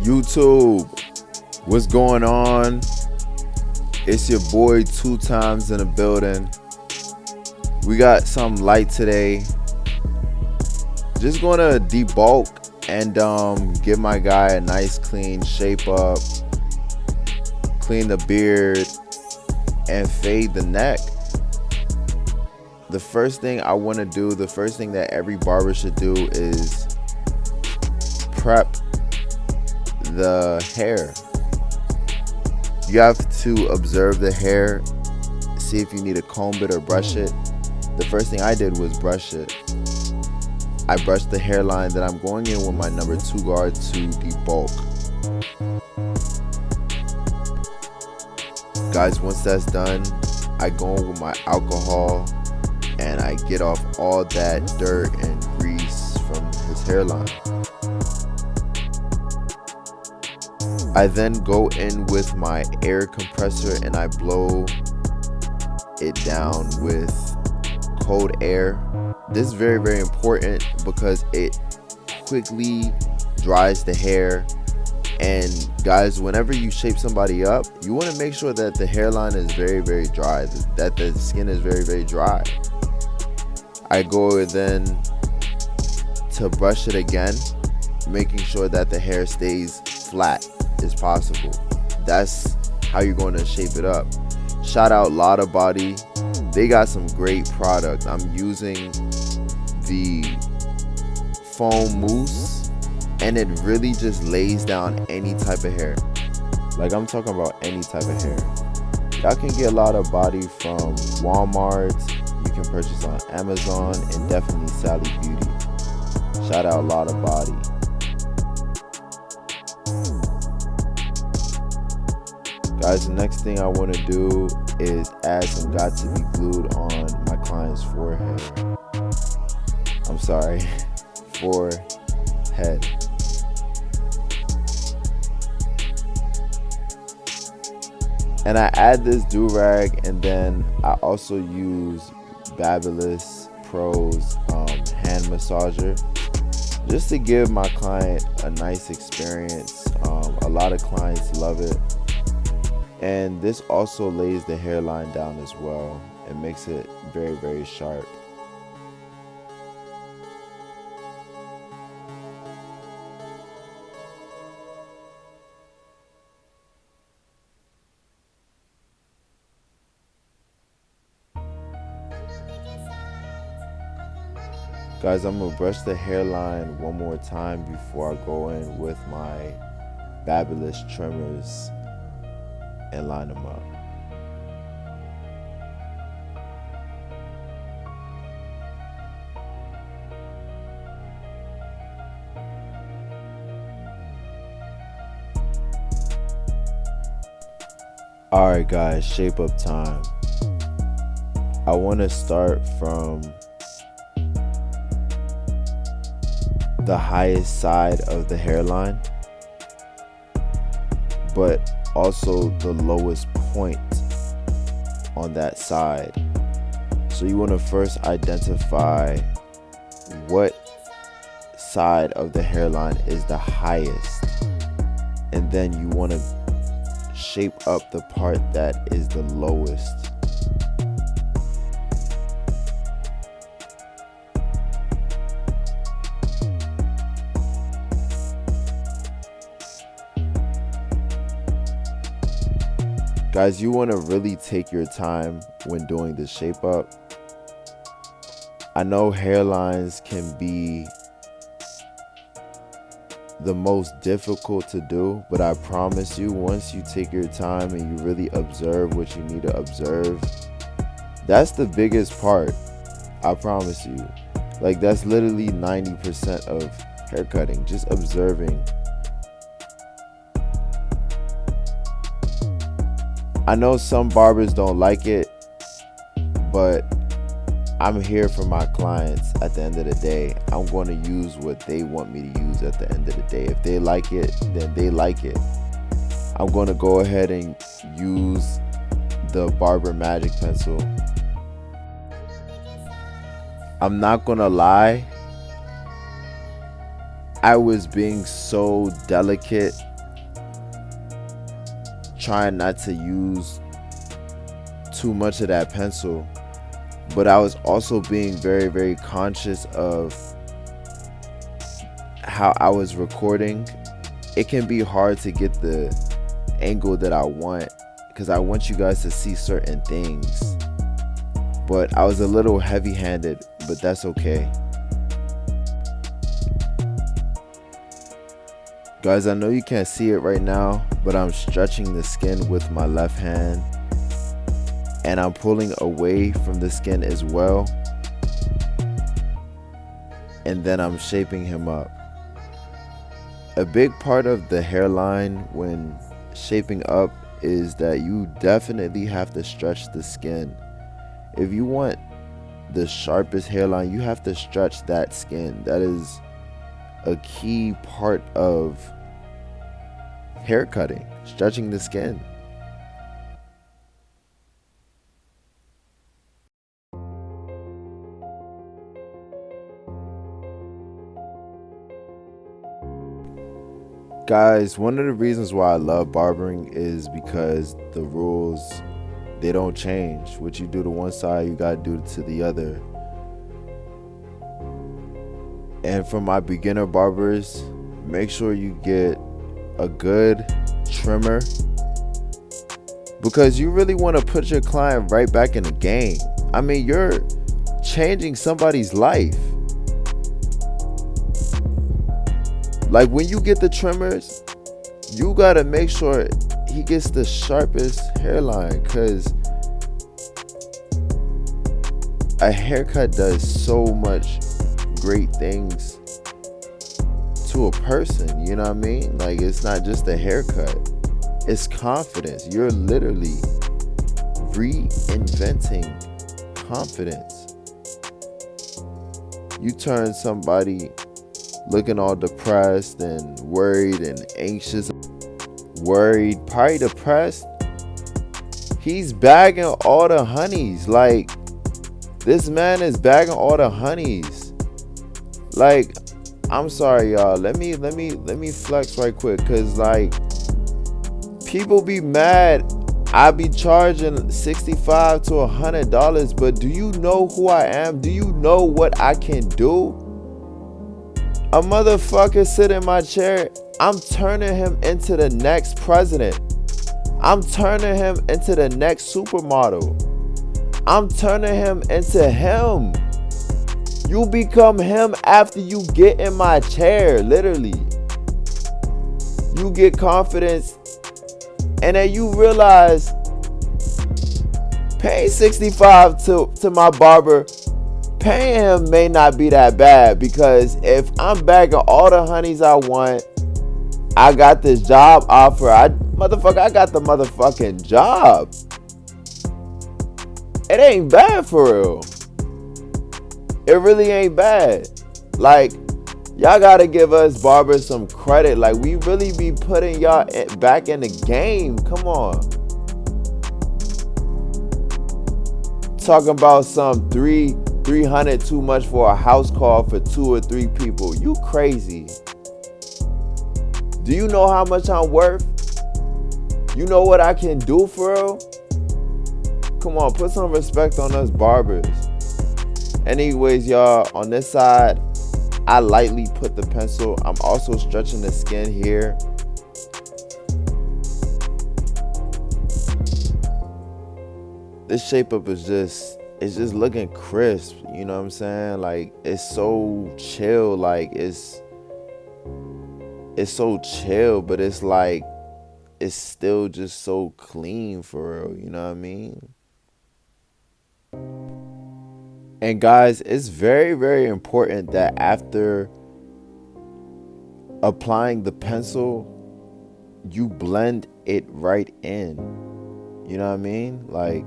YouTube, what's going on? It's your boy 2 times in the building. We got some light today. Just gonna debulk and give my guy a nice clean shape up, clean the beard, and fade the neck. The first thing I want to do, the first thing that every barber should do is prep the hair. You have to observe the hair, see if you need to comb it or brush it. The first thing I did was brush it. I brushed the hairline, then I'm going in with my number 2 guard to debulk. Guys, once that's done, I go in with my alcohol and I get off all that dirt and grease from his hairline. I then go in with my air compressor and I blow it down with cold air. This is very, very important because it quickly dries the hair. And guys, whenever you shape somebody up, you want to make sure that the hairline is very, very dry, that the skin is very, very dry. I go then to brush it again, making sure that the hair stays flat as possible. That's how you're going to shape it up. Shout out Lotta Body. They got some great product. I'm using the foam mousse and it really just lays down any type of hair. Like, I'm talking about any type of hair. Y'all can get Lotta Body from Walmart. You can purchase on Amazon and definitely Sally Beauty. Shout out Lotta Body. Guys, the next thing I want to do is add some Got To Be glued on my client's forehead. I'm sorry, forehead. And I add this do-rag, and then I also use Babyliss Pro's hand massager just to give my client a nice experience. A lot of clients love it. And this also lays the hairline down as well and makes it very, very sharp. Guys, I'm gonna brush the hairline one more time before I go in with my Babyliss trimmers and line them up. Alright guys, shape up time. I want to start from the highest side of the hairline, but also the lowest point on that side. So you want to first identify what side of the hairline is the highest, and then you want to shape up the part that is the lowest. Guys, you want to really take your time when doing the shape up. I know hairlines can be the most difficult to do, but I promise you, once you take your time and you really observe what you need to observe, that's the biggest part. I promise you. Like, that's literally 90% of haircutting, just observing. I know some barbers don't like it, but I'm here for my clients at the end of the day. I'm going to use what they want me to use at the end of the day. If they like it, then they like it. I'm going to go ahead and use the Barber Magic Pencil I'm not gonna lie, I was being so delicate, trying not to use too much of that pencil, but I was also being very, very conscious of how I was recording. It can be hard to get the angle that I want because I want you guys to see certain things, but I was a little heavy-handed, but that's okay. Guys, I know you can't see it right now, but I'm stretching the skin with my left hand, and I'm pulling away from the skin as well, and then I'm shaping him up. A big part of the hairline when shaping up is that you definitely have to stretch the skin. If you want the sharpest hairline, you have to stretch that skin. That is a key part of hair cutting, stretching the skin. Guys, one of the reasons why I love barbering is because the rules, they don't change. What you do to one side, you gotta do it to the other. And for my beginner barbers, make sure you get a good trimmer, because you really want to put your client right back in the game. I mean, you're changing somebody's life. Like, when you get the trimmers, you gotta make sure he gets the sharpest hairline, because a haircut does so much great things to a person, you know what I mean? Like, it's not just a haircut, it's confidence. You're literally reinventing confidence. You turn somebody looking all depressed and worried and anxious, probably depressed, he's bagging all the honeys. Like, this man is bagging all the honeys. Like, I'm sorry, y'all. Let me flex right quick, cause like, people be mad I be charging $65 to $100, but do you know who I am? Do you know what I can do? A motherfucker sit in my chair, I'm turning him into the next president. I'm turning him into the next supermodel. I'm turning him into him. You become him after you get in my chair, literally. You get confidence, and then you realize paying $65 to my barber, paying him may not be that bad, because if I'm bagging all the honeys I want, I got this job offer. I got the motherfucking job. It ain't bad for real. It really ain't bad. Like, y'all gotta give us barbers some credit. Like, we really be putting y'all back in the game. Come on. Talking about some 300 too much for a house call for 2 or 3 people. You crazy. Do you know how much I'm worth? You know what I can do for real? Come on, put some respect on us barbers. Anyways, y'all, on this side, I lightly put the pencil. I'm also stretching the skin here. This shape up is it's just looking crisp, you know what I'm saying? Like, it's so chill. Like, it's so chill, but it's like, it's still just so clean for real, you know what I mean? And guys, it's very, very important that after applying the pencil, you blend it right in. You know what I mean? Like,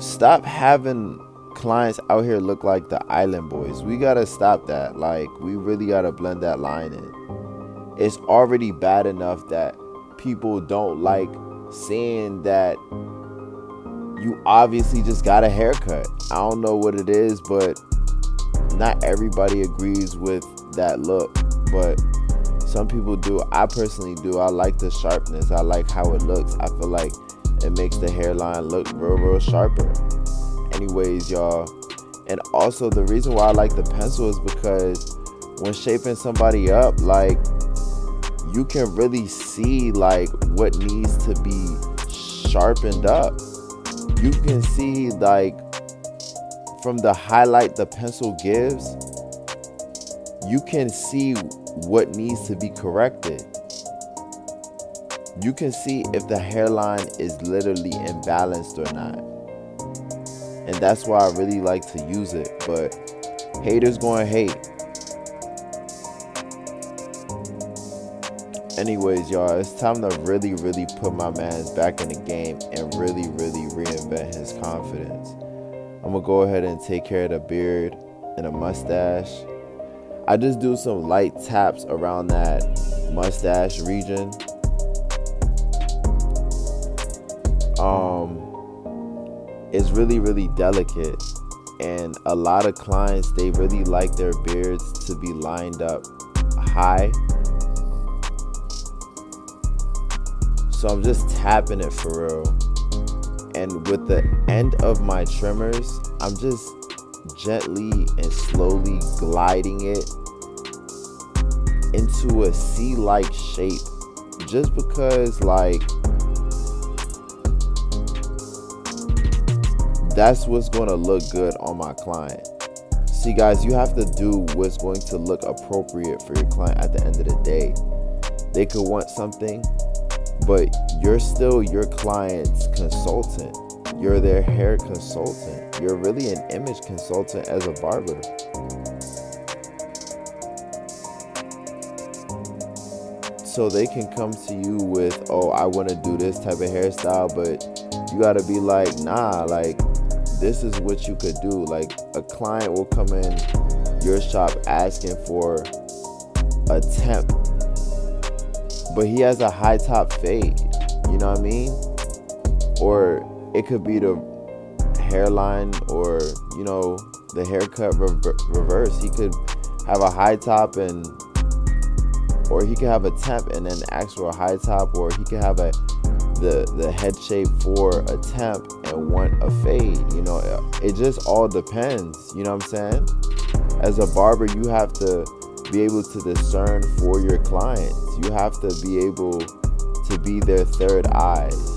stop having clients out here look like the Island Boys. We gotta stop that. Like, we really gotta blend that line in. It's already bad enough that people don't like seeing that you obviously just got a haircut. I don't know what it is, but not everybody agrees with that look, but some people do. I personally do. I like the sharpness. I like how it looks. I feel like it makes the hairline look real sharper. Anyways, y'all, and also the reason why I like the pencil is because when shaping somebody up, like, you can really see like what needs to be sharpened up. You can see, like, from the highlight the pencil gives, you can see what needs to be corrected. You can see if the hairline is literally imbalanced or not. And that's why I really like to use it. But haters gonna hate. Anyways, y'all, it's time to really put my man back in the game and really reinvent his confidence. I'm gonna go ahead and take care of the beard and a mustache. I just do some light taps around that mustache region. It's really delicate, and a lot of clients, they really like their beards to be lined up high. So I'm just tapping it for real. And with the end of my trimmers, I'm just gently and slowly gliding it into a C-like shape, just because, like, that's what's going to look good on my client. See, guys, you have to do what's going to look appropriate for your client at the end of the day. They could want something, but you're still your client's consultant. You're their hair consultant. You're really an image consultant as a barber. So they can come to you with, oh, I want to do this type of hairstyle, but you got to be like, nah, like, this is what you could do. Like, a client will come in your shop asking for a temp, but he has a high top fade, you know what I mean? Or it could be the hairline, or, you know, the haircut reverse. He could have a high top, and or he could have a temp and then ask for a high top, or he could have the head shape for a temp and want a fade. You know, it just all depends, you know what I'm saying? As a barber, you have to be able to discern for your clients. You have to be able to be their third eyes.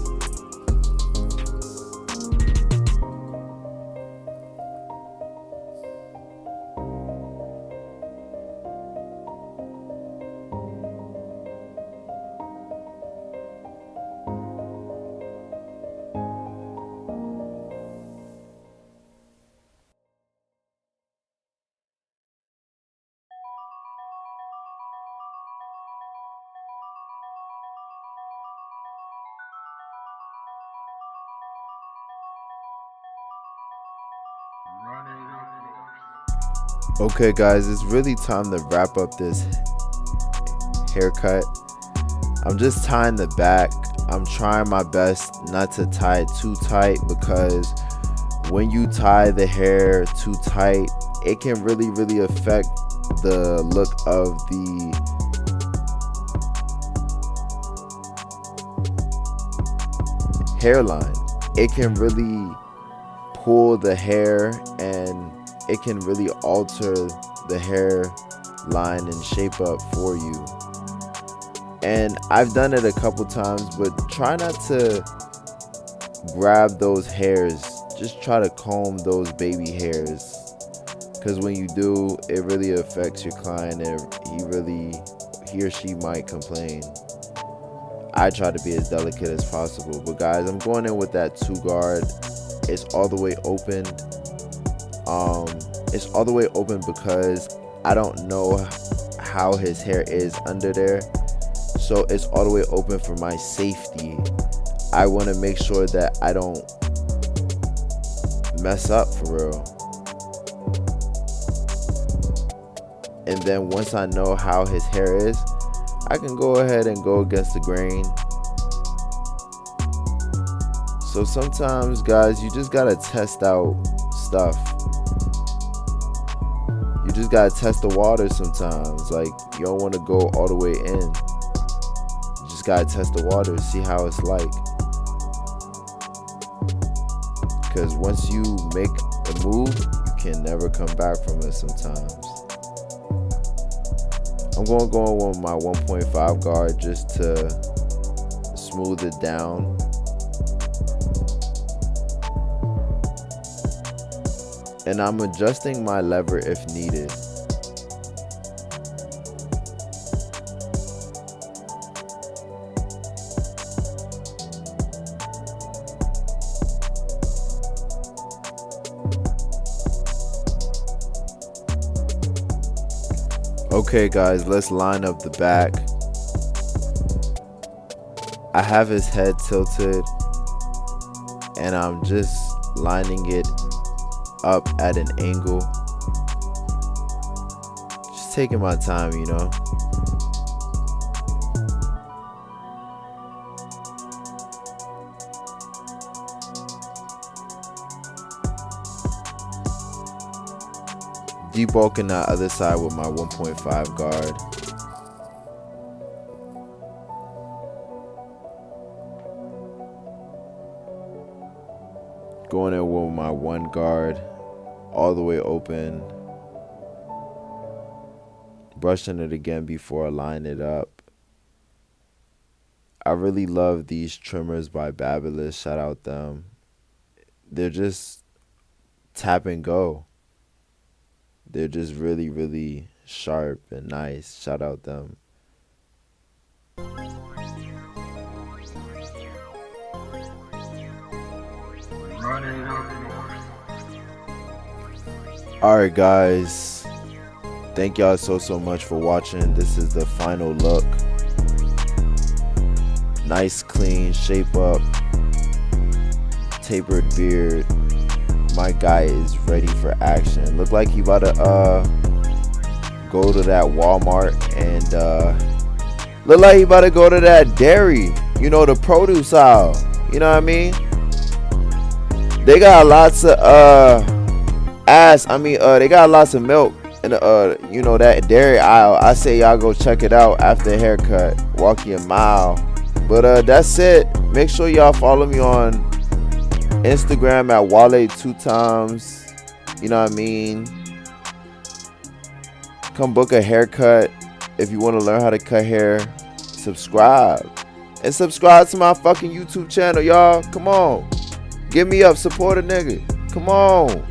Okay, guys, it's really time to wrap up this haircut. I'm just tying the back. I'm trying my best not to tie it too tight, because when you tie the hair too tight, it can really affect the look of the hairline. It can really pull the hair, and it can really alter the hairline and shape up for you. And I've done it a couple times, but try not to grab those hairs. Just try to comb those baby hairs, because when you do, it really affects your client, and he or she might complain. I try to be as delicate as possible. But guys, I'm going in with that 2-guard. It's all the way open. It's all the way open because I don't know how his hair is under there. So it's all the way open for my safety. I want to make sure that I don't mess up for real. And then once I know how his hair is, I can go ahead and go against the grain. So sometimes, guys, you just gotta test out stuff. You just gotta test the water sometimes. Like, you don't want to go all the way in. You just gotta test the water, see how it's like. Because once you make a move, you can never come back from it sometimes. I'm going to go in with my 1.5 guard just to smooth it down. And I'm adjusting my lever if needed. Okay guys, let's line up the back. I have his head tilted and I'm just lining it up at an angle. Just taking my time, you know. Debulking that other side with my 1.5 guard. Going in with my 1 guard all the way open. Brushing it again before I line it up. I really love these trimmers by Babyliss. Shout out them. They're just tap and go. They're just really, really sharp and nice. Shout out them. Alright guys, thank y'all so much for watching. This is the final look. Nice, clean, shape up, tapered beard. My guy is ready for action. Look like he about to go to that Walmart and look like he about to go to that dairy, you know, the produce aisle. You know what I mean? They got lots of they got lots of milk in the you know, that dairy aisle. I say y'all go check it out after the haircut. Walk your mile. But that's it. Make sure y'all follow me on Instagram at Wale2times. You know what I mean? Come book a haircut. If you want to learn how to cut hair, subscribe. And subscribe to my fucking YouTube channel, y'all. Come on. Give me up. Support a nigga. Come on.